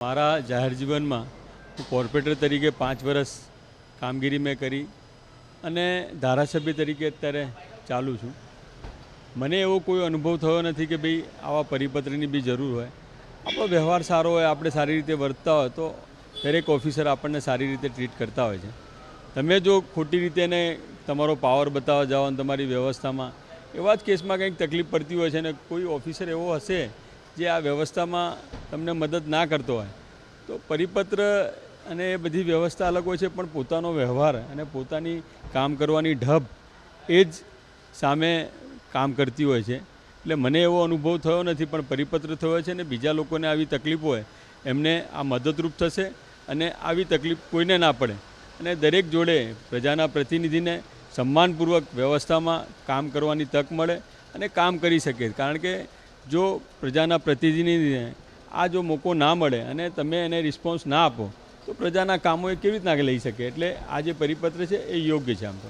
મારા જાહેર જીવનમાં હું કોર્પોરેટર તરીકે 5 વર્ષ કામગીરી મેં કરી અને ધારાસભ્ય તરીકે અત્યારે ચાલું છું. મને એવો કોઈ અનુભવ થયો નથી કે ભાઈ આવા પરિપત્રની બી જરૂર હોય. આપણો વ્યવહાર સારો હોય, આપણે સારી રીતે વર્તતા હોય તો દરેક ઓફિસર આપણને સારી રીતે ટ્રીટ કરતા હોય છે. તમે જો ખોટી રીતે ને તમારો પાવર બતાવવા જાઓ અને તમારી વ્યવસ્થામાં એવા જ કેસમાં કંઈક તકલીફ પડતી હોય છે ને કોઈ ઓફિસર એવો હશે જે આ વ્યવસ્થામાં તમને મદદ ના કરતો હોય તો પરિપત્ર અને એ બધી વ્યવસ્થા અલગ હોય છે, પણ પોતાનો વ્યવહાર અને પોતાની કામ કરવાની ઢબ એ જ સામે કામ કરતી હોય છે. એટલે મને એવો અનુભવ થયો નથી, પણ પરિપત્ર થયો છે ને બીજા લોકોને આવી તકલીફ હોય એમને આ મદદરૂપ થશે અને આવી તકલીફ કોઈને ના પડે અને દરેક જોડે પ્રજાના પ્રતિનિધિને સન્માનપૂર્વક વ્યવસ્થામાં કામ કરવાની તક મળે અને કામ કરી શકે. કારણ કે જો પ્રજાના પ્રતિનિધિને આ જો મોકો ના મળે અને તમે એને રિસ્પોન્સ ના આપો તો પ્રજાના કામો એ કેવી રીતના લઈ શકે. એટલે આ જે પરિપત્ર છે એ યોગ્ય છે આમ તો.